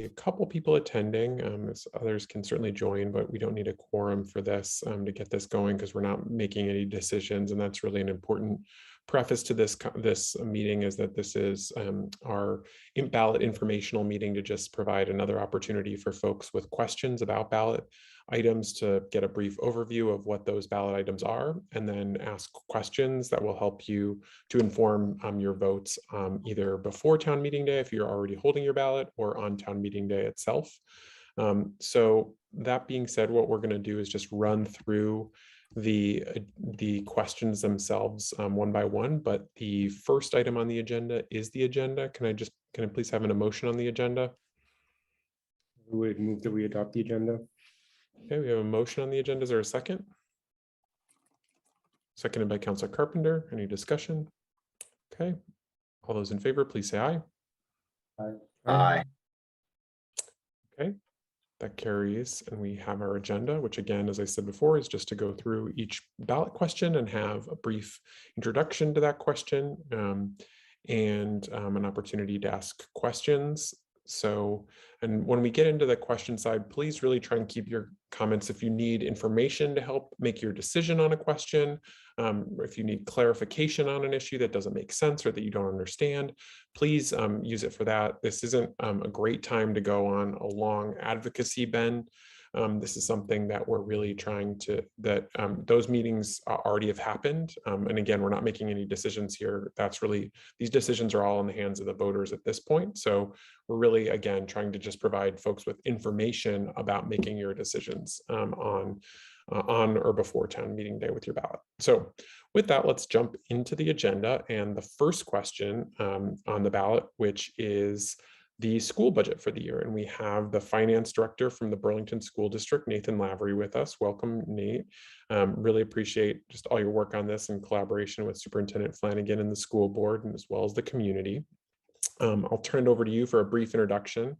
see a couple people attending, as others can certainly join, but we don't need a quorum for this to get this going because we're not making any decisions. And that's really an important preface to this meeting, is that this is our ballot informational meeting to just provide another opportunity for folks with questions about ballot items to get a brief overview of what those ballot items are, and then ask questions that will help you to inform your votes either before town meeting day if you're already holding your ballot, or on town meeting day itself. So that being said, what we're going to do is just run through the questions themselves one by one, but the first item on the agenda is the agenda. Can I please have an motion on the agenda? Who would move that we adopt the agenda? Okay, we have a motion on the agenda. Is there a second? Seconded by Councilor Carpenter. Any discussion? Okay, all those in favor, please say aye. Aye. Aye. Okay, that carries, and we have our agenda, which again, as I said before, is just to go through each ballot question and have a brief introduction to that question, and an opportunity to ask questions. So, and when we get into the question side, please really try and keep your comments if you need information to help make your decision on a question, or if you need clarification on an issue that doesn't make sense or that you don't understand, please use it for that. This isn't a great time to go on a long advocacy bend. This is something that we're really trying to, those meetings already have happened. And again, we're not making any decisions here. That's really, these decisions are all in the hands of the voters at this point. So we're really, again, trying to just provide folks with information about making your decisions on or before town meeting day with your ballot. So with that, let's jump into the agenda. And the first question on the ballot, which is the school budget for the year. And we have the finance director from the Burlington School District, Nathan Lavery, with us. Welcome, Nate. Really appreciate just all your work on this in collaboration with Superintendent Flanagan and the school board, and as well as the community. I'll turn it over to you for a brief introduction,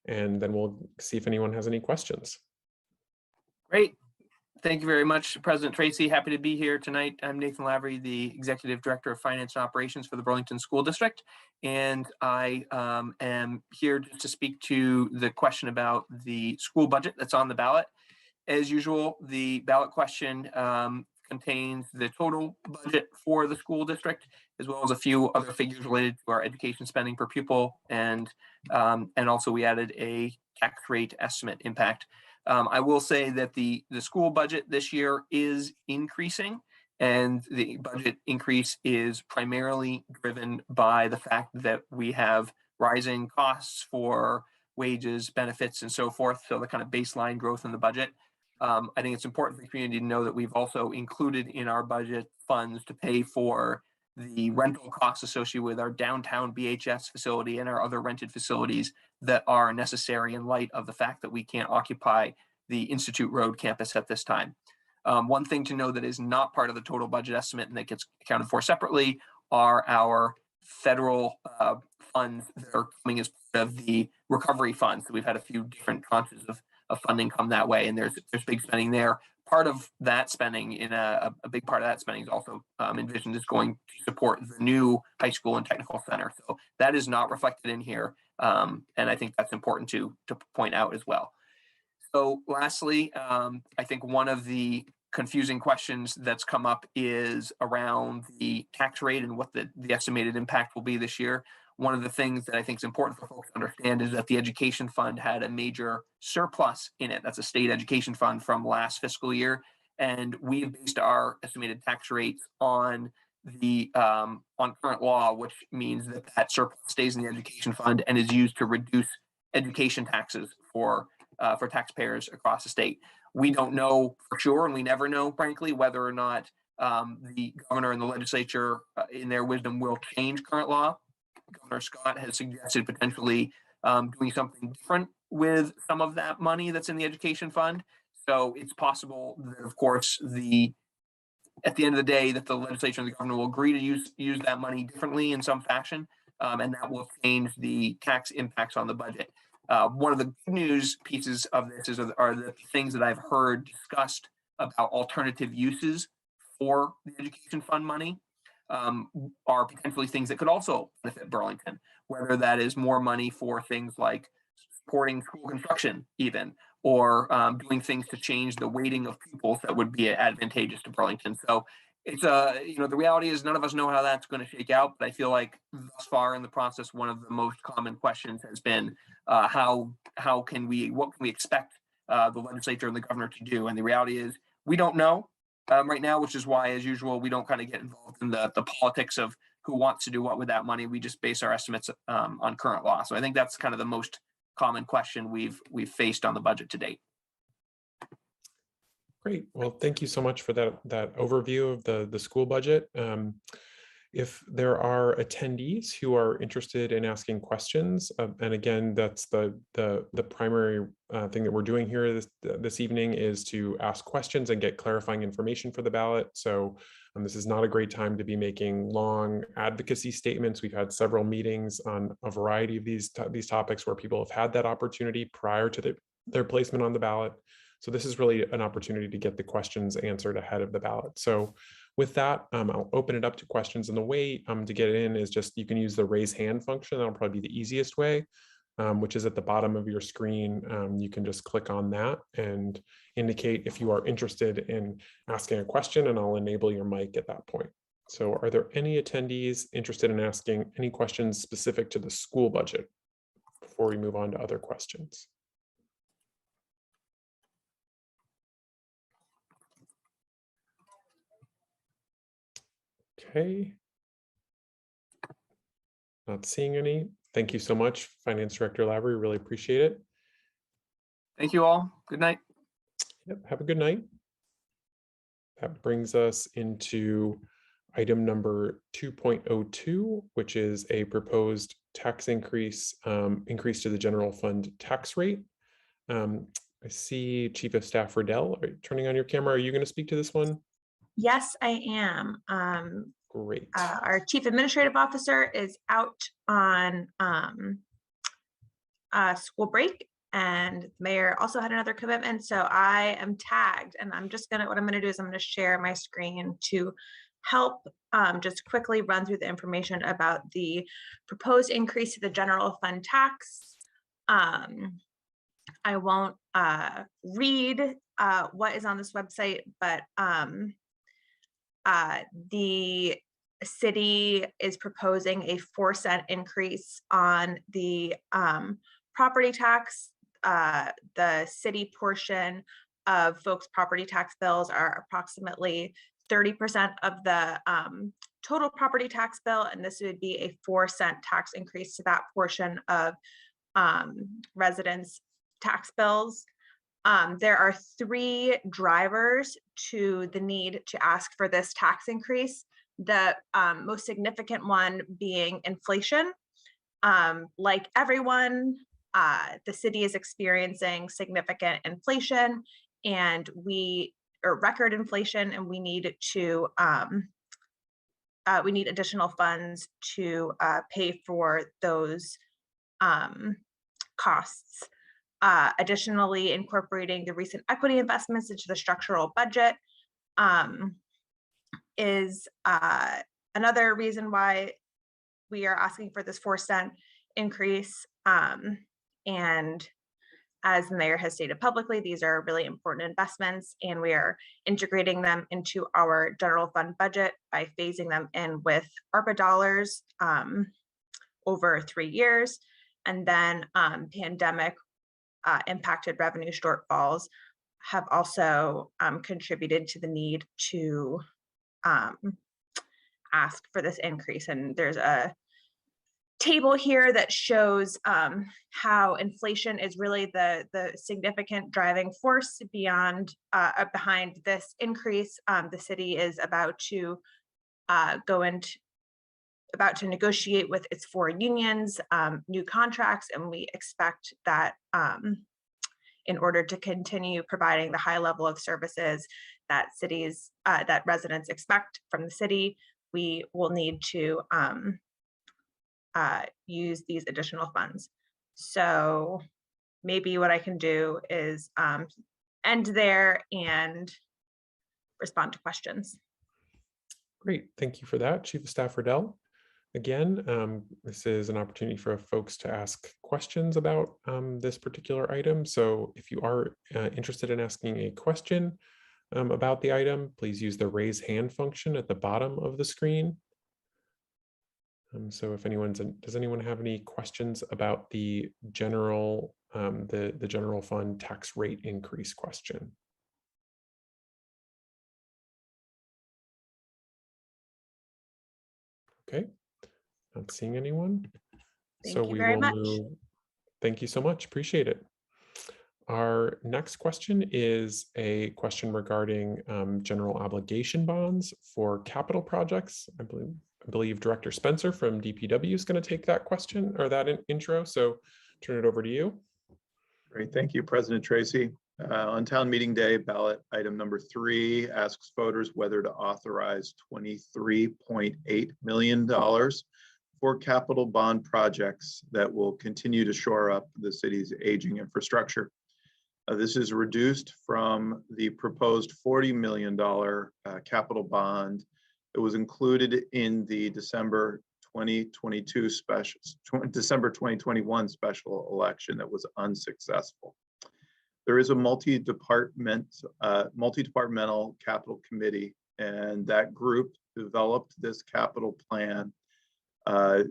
and then we'll see if anyone has any questions. Great. Thank you very much, President Tracy. Happy to be here tonight. I'm Nathan Lavery, the Executive Director of Finance and Operations for the Burlington School District. And I am here to speak to the question about the school budget that's on the ballot. As usual, the ballot question contains the total budget for the school district, as well as a few other figures related to our education spending per pupil. And also we added a tax rate estimate impact. I will say that the school budget this year is increasing, and the budget increase is primarily driven by the fact that we have rising costs for wages, benefits, and so forth. So the kind of baseline growth in the budget. I think it's important for the community to know that we've also included in our budget funds to pay for the rental costs associated with our downtown BHS facility and our other rented facilities that are necessary in light of the fact that we can't occupy the Institute Road campus at this time. One thing to know that is not part of the total budget estimate and that gets accounted for separately are our federal funds that are coming as part of the recovery funds. So we've had a few different tranches of funding come that way, and there's big spending there. Part of that spending, a big part of that spending is also envisioned is going to support the new high school and technical center. So that is not reflected in here. And I think that's important to point out as well. So lastly, I think one of the confusing questions that's come up is around the tax rate and what the estimated impact will be this year. One of the things that I think is important for folks to understand is that the education fund had a major surplus in it. That's a state education fund from last fiscal year. And we based our estimated tax rates on the on current law, which means that that surplus stays in the education fund and is used to reduce education taxes for taxpayers across the state. We don't know for sure, and we never know, frankly, whether or not the governor and the legislature, in their wisdom, will change current law. Governor Scott has suggested potentially doing something different with some of that money that's in the education fund. So it's possible that, of course, at the end of the day, that the legislature and the governor will agree to use that money differently in some fashion, and that will change the tax impacts on the budget. One of the good news pieces of this are the things that I've heard discussed about alternative uses for the education fund money. Are potentially things that could also benefit Burlington, whether that is more money for things like supporting school construction even, or doing things to change the weighting of pupils that would be advantageous to Burlington. So it's the reality is none of us know how that's going to shake out, but I feel like thus far in the process, one of the most common questions has been what can we expect the legislature and the governor to do? And the reality is we don't know right now, which is why, as usual, we don't kind of get involved in the politics of who wants to do what with that money. We just base our estimates on current law. So I think that's kind of the most common question we've faced on the budget to date. Great. Well, thank you so much for that overview of the school budget. If there are attendees who are interested in asking questions, and again, that's the primary thing that we're doing here this evening is to ask questions and get clarifying information for the ballot. So this is not a great time to be making long advocacy statements. We've had several meetings on a variety of these topics where people have had that opportunity prior to their placement on the ballot. So this is really an opportunity to get the questions answered ahead of the ballot. So with that, I'll open it up to questions. And the way to get it in is just, you can use the raise hand function. That'll probably be the easiest way, which is at the bottom of your screen. You can just click on that and indicate if you are interested in asking a question, and I'll enable your mic at that point. So are there any attendees interested in asking any questions specific to the school budget before we move on to other questions? Okay. Not seeing any. Thank you so much, Finance Director Lavery. Really appreciate it. Thank you all. Good night. Yep, have a good night. That brings us into item number 2.02, which is a proposed tax increase to the general fund tax rate. I see Chief of Staff Riddell. Are you turning on your camera? Are you going to speak to this one? Yes, I am. Great. Our Chief Administrative Officer is out on school break, and the mayor also had another commitment. So I am tagged, and what I'm gonna do is I'm gonna share my screen to help just quickly run through the information about the proposed increase to the general fund tax. I won't read what is on this website, but the city is proposing a 4-cent increase on the property tax. The city portion of folks' property tax bills are approximately 30% of the total property tax bill, and this would be a 4-cent tax increase to that portion of residents' tax bills. There are 3 drivers to the need to ask for this tax increase. The most significant one being inflation. Like everyone, the city is experiencing significant inflation, and record inflation, and we need additional funds to pay for those costs. Additionally, incorporating the recent equity investments into the structural budget is another reason why we are asking for this 4-cent increase. And as the mayor has stated publicly, these are really important investments, and we are integrating them into our general fund budget by phasing them in with ARPA dollars over 3 years. And then pandemic impacted revenue shortfalls have also contributed to the need to ask for this increase. And there's a table here that shows how inflation is really the significant driving force behind this increase. The city is about to negotiate with its 4 unions new contracts, and we expect that in order to continue providing the high level of services that residents expect from the city, we will need to use these additional funds. So maybe what I can do is end there and respond to questions. Great, thank you for that, Chief of Staff Riddell. Again, this is an opportunity for folks to ask questions about this particular item. So if you are interested in asking a question about the item, please use the raise hand function at the bottom of the screen. So if does anyone have any questions about the general the general fund tax rate increase question? Okay, not seeing anyone. Thank you very much. Thank you so much, appreciate it. Our next question is a question regarding general obligation bonds for capital projects. I believe Director Spencer from DPW is going to take that question or that intro. So turn it over to you. Great, thank you, President Tracy. On town meeting day, ballot item number 3 asks voters whether to authorize $23.8 million for capital bond projects that will continue to shore up the city's aging infrastructure. This is reduced from the proposed $40 million capital bond that was included in the December 2021 special election that was unsuccessful. There is a multi-departmental capital committee, and that group developed this capital plan. The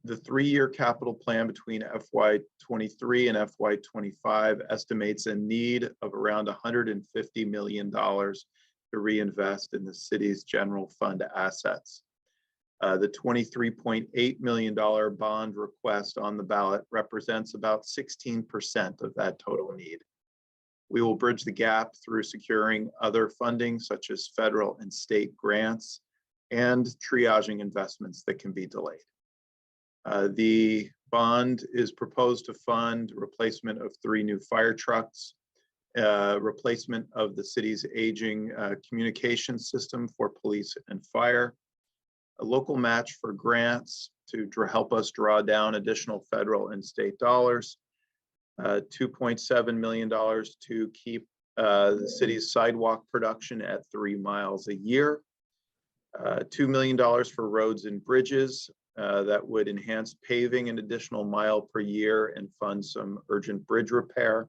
3-year capital plan between FY23 and FY25 estimates a need of around $150 million to reinvest in the city's general fund assets. The $23.8 million bond request on the ballot represents about 16% of that total need. We will bridge the gap through securing other funding, such as federal and state grants, and triaging investments that can be delayed. The bond is proposed to fund replacement of 3 new fire trucks, replacement of the city's aging communication system for police and fire, a local match for grants to help us draw down additional federal and state dollars, $2.7 million to keep the city's sidewalk production at 3 miles a year, $2 million for roads and bridges that would enhance paving an additional mile per year and fund some urgent bridge repair,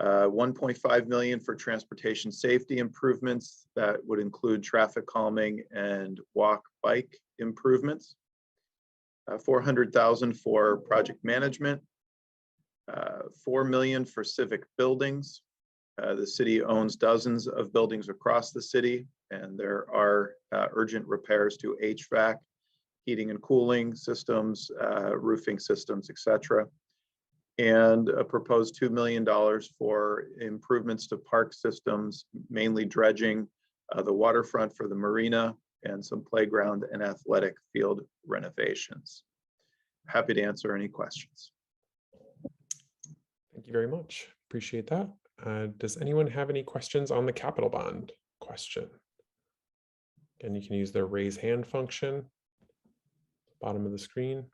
$1.5 million for transportation safety improvements that would include traffic calming and walk bike improvements, $400,000 for project management, $4 million for civic buildings. The city owns dozens of buildings across the city, and there are urgent repairs to HVAC, heating and cooling systems, roofing systems, etc. And a proposed $2 million for improvements to park systems, mainly dredging the waterfront for the marina and some playground and athletic field renovations. Happy to answer any questions. Thank you very much. Appreciate that. Does anyone have any questions on the capital bond question? Again, you can use the raise hand function, bottom of the screen.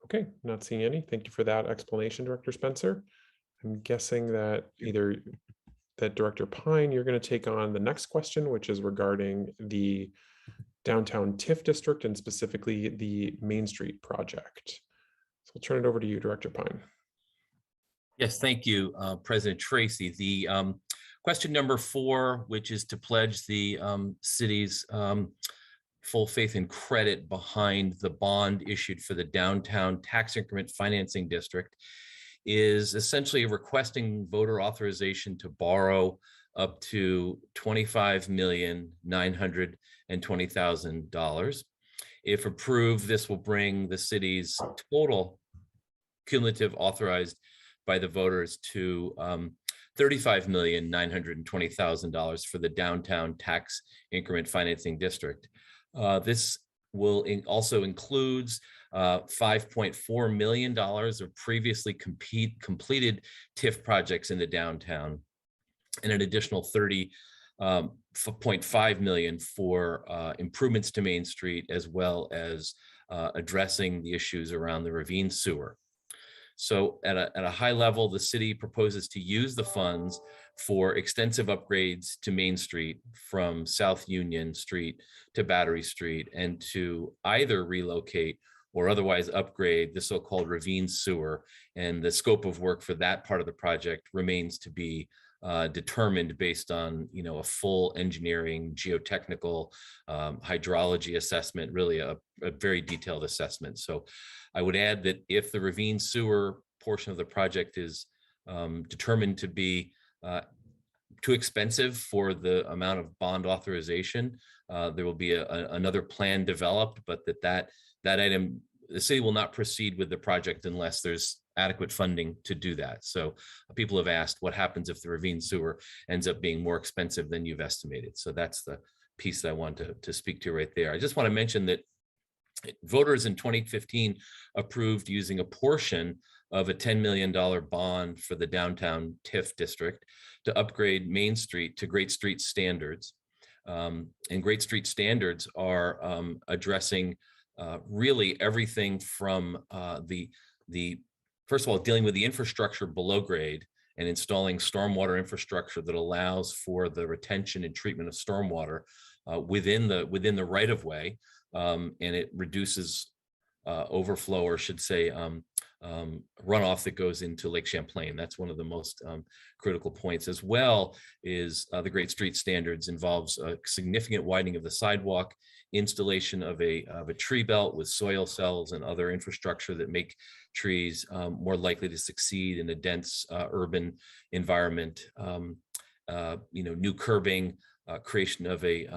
Okay, not seeing any. Thank you for that explanation, Director Spencer. I'm guessing that Director Pine, you're going to take on the next question, which is regarding the downtown TIF district and specifically the Main Street project. So I'll turn it over to you, Director Pine. Yes, thank you, President Tracy. The question number 4, which is to pledge the city's full faith and credit behind the bond issued for the downtown tax increment financing district, is essentially requesting voter authorization to borrow up to $25,920,000. If approved, this will bring the city's total cumulative authorized by the voters to $35,920,000 for the downtown tax increment financing district. This will also includes $5.4 million of previously completed TIF projects in the downtown, and an additional $30.5 million for improvements to Main Street, as well as addressing the issues around the ravine sewer. So at a high level, the city proposes to use the funds for extensive upgrades to Main Street from South Union Street to Battery Street, and to either relocate or otherwise upgrade the so-called ravine sewer. And the scope of work for that part of the project remains to be determined based on, a full engineering, geotechnical, hydrology assessment, really a very detailed assessment. So I would add that if the ravine sewer portion of the project is determined to be too expensive for the amount of bond authorization, there will be another plan developed, but that item, the city will not proceed with the project unless there's adequate funding to do that. So people have asked, what happens if the ravine sewer ends up being more expensive than you've estimated? So that's the piece that I want to speak to right there. I just want to mention that voters in 2015 approved using a portion of a $10 million bond for the downtown TIF district to upgrade Main Street to Great Street standards. And Great Street standards are addressing really everything from the first of all, dealing with the infrastructure below grade and installing stormwater infrastructure that allows for the retention and treatment of stormwater within the right of way, and it reduces overflow, or should say runoff that goes into Lake Champlain. That's one of the most critical points. As well is the Great Street standards involves a significant widening of the sidewalk, installation of a tree belt with soil cells and other infrastructure that make trees more likely to succeed in a dense urban environment. New curbing, creation of a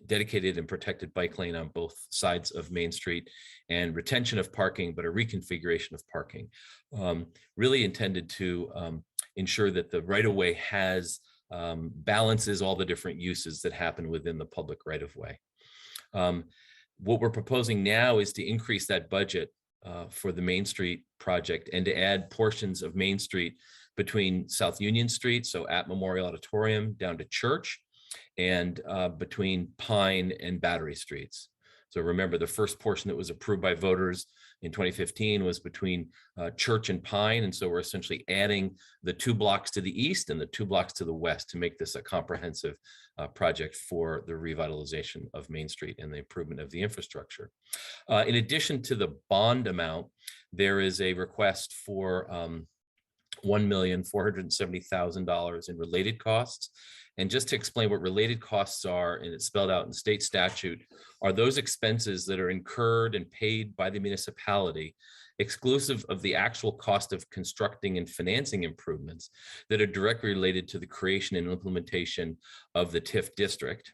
dedicated and protected bike lane on both sides of Main Street, and retention of parking, but a reconfiguration of parking, really intended to ensure that the right-of-way has balances all the different uses that happen within the public right-of-way. What we're proposing now is to increase that budget for the Main Street project and to add portions of Main Street between South Union Street, so at Memorial Auditorium down to Church, and between Pine and Battery Streets. So remember, the first portion that was approved by voters in 2015 was between Church and Pine. And so we're essentially adding the 2 blocks to the east and the 2 blocks to the west to make this a comprehensive project for the revitalization of Main Street and the improvement of the infrastructure. In addition to the bond amount, there is a request for $1,470,000 in related costs. And just to explain what related costs are, and it's spelled out in state statute, are those expenses that are incurred and paid by the municipality, exclusive of the actual cost of constructing and financing improvements that are directly related to the creation and implementation of the TIF district.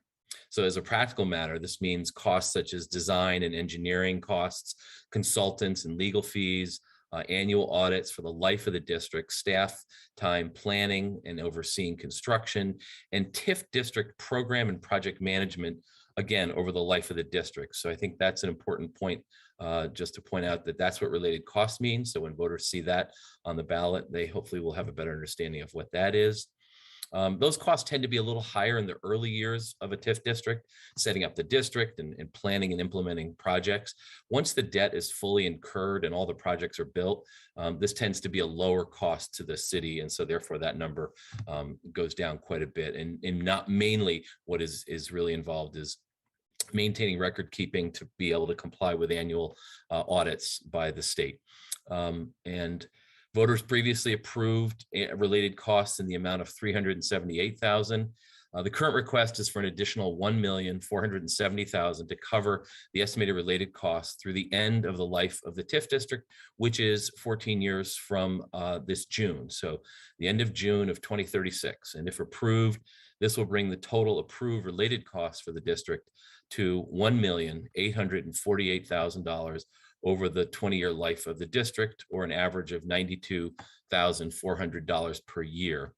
So as a practical matter, this means costs such as design and engineering costs, consultants and legal fees, annual audits for the life of the district, staff time planning and overseeing construction, and TIF district program and project management, again, over the life of the district. So I think that's an important point, just to point out that that's what related costs mean. So when voters see that on the ballot, they hopefully will have a better understanding of what that is. Those costs tend to be a little higher in the early years of a TIF district, setting up the district and planning and implementing projects. Once the debt is fully incurred and all the projects are built, this tends to be a lower cost to the city. And so therefore that number goes down quite a bit. And not mainly what is really involved is maintaining record keeping to be able to comply with annual audits by the state. And voters previously approved related costs in the amount of $378,000. The current request is for an additional $1,470,000 to cover the estimated related costs through the end of the life of the TIF district, which is 14 years from this June. So the end of June of 2036. And if approved, this will bring the total approved related costs for the district to $1,848,000 over the 20-year life of the district, or an average of $92,400 per year.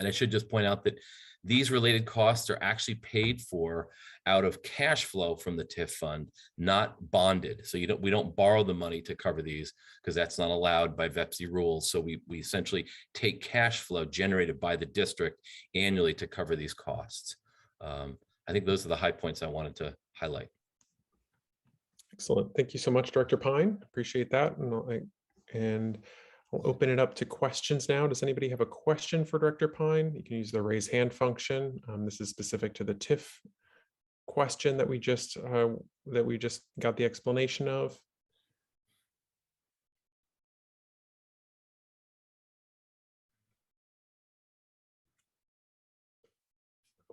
And I should just point out that these related costs are actually paid for out of cash flow from the TIF fund, not bonded. So we don't borrow the money to cover these, because that's not allowed by VEPC rules. So we essentially take cash flow generated by the district annually to cover these costs. I think those are the high points I wanted to highlight. Excellent. Thank you so much, Director Pine. Appreciate that. And And I'll open it up to questions now. Does anybody have a question for Director Pine? You can use the raise hand function. This is specific to the TIF question that we just got the explanation of.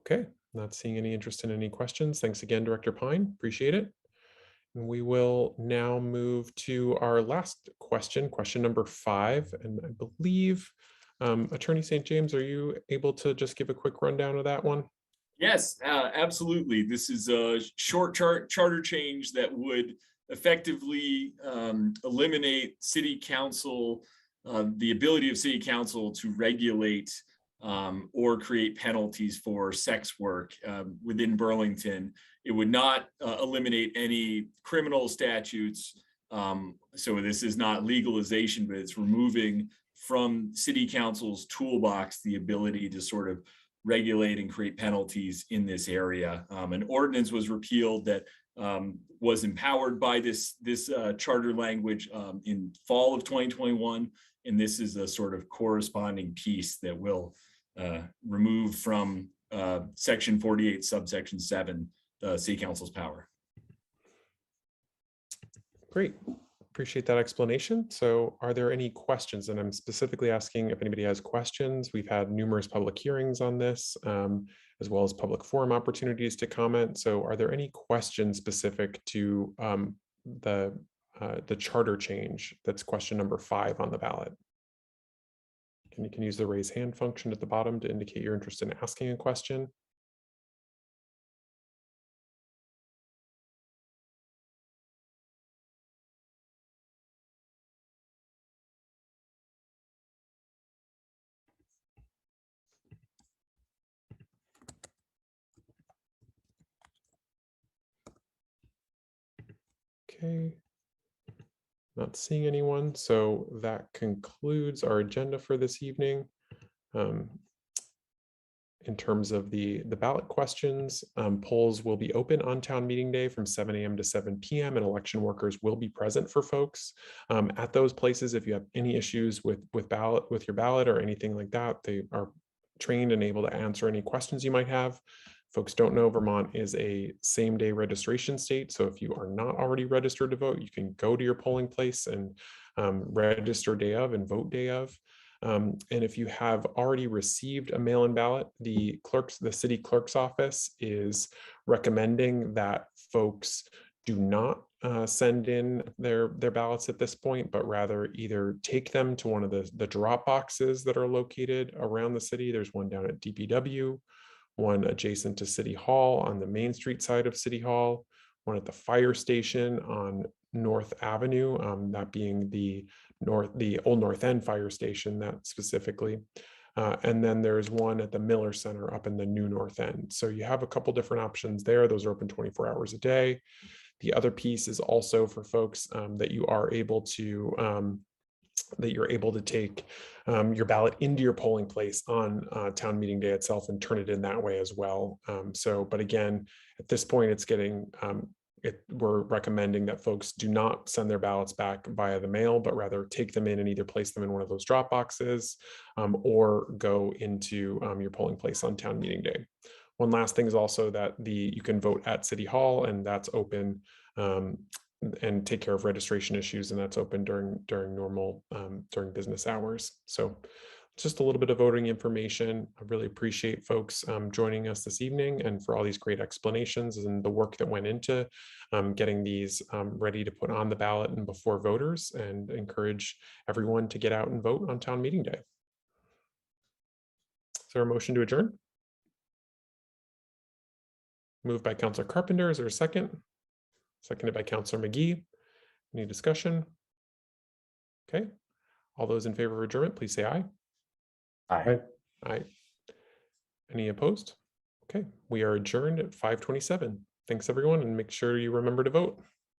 Okay, not seeing any interest in any questions. Thanks again, Director Pine. Appreciate it. And we will now move to our last question, question number 5. And I believe Attorney St. James, are you able to just give a quick rundown of that one? Yes, absolutely. This is a short charter change that would effectively eliminate city council, the ability of city council to regulate or create penalties for sex work within Burlington. It would not eliminate any criminal statutes. So this is not legalization, but it's removing from city council's toolbox the ability to sort of regulate and create penalties in this area. An ordinance was repealed that was empowered by this charter language in fall of 2021. And this is a sort of corresponding piece that will remove from section 48, subsection 7, the city council's power. Great. Appreciate that explanation. So are there any questions? And I'm specifically asking if anybody has questions. We've had numerous public hearings on this, as well as public forum opportunities to comment. So are there any questions specific to the charter change? That's question number 5 on the ballot. You can use the raise hand function at the bottom to indicate you're interested in asking a question. Okay, not seeing anyone, so that concludes our agenda for this evening. In terms of the ballot questions, polls will be open on town meeting day from 7 a.m. to 7 p.m. and election workers will be present for folks at those places. If you have any issues with your ballot or anything like that, they are trained and able to answer any questions you might have. Folks don't know, Vermont is a same-day registration state. So if you are not already registered to vote, you can go to your polling place and register day of and vote day of. And if you have already received a mail-in ballot, the city clerk's office is recommending that folks do not send in their ballots at this point, but rather either take them to one of the drop boxes that are located around the city. There's one down at DPW, one adjacent to City Hall on the Main Street side of City Hall, one at the fire station on North Avenue, that being the Old North End fire station, that specifically. And then there's one at the Miller Center up in the New North End. So you have a couple different options there. Those are open 24 hours a day. The other piece is also for folks that you are able to take your ballot into your polling place on town meeting day itself and turn it in that way as well. But again, at this point, it's getting we're recommending that folks do not send their ballots back via the mail, but rather take them in and either place them in one of those drop boxes or go into your polling place on town meeting day. One last thing is also that you can vote at City Hall, and that's open and take care of registration issues, and that's open during normal during business hours. So just a little bit of voting information. I really appreciate folks joining us this evening and for all these great explanations and the work that went into getting these ready to put on the ballot and before voters, and encourage everyone to get out and vote on town meeting day. Is there a motion to adjourn? Moved by Councilor Carpenter. Is there a second? Seconded by Councilor McGee. Any discussion? Okay. All those in favor of adjournment, please say aye. Aye. Aye. Any opposed? Okay, we are adjourned at 5:27. Thanks everyone, and make sure you remember to vote.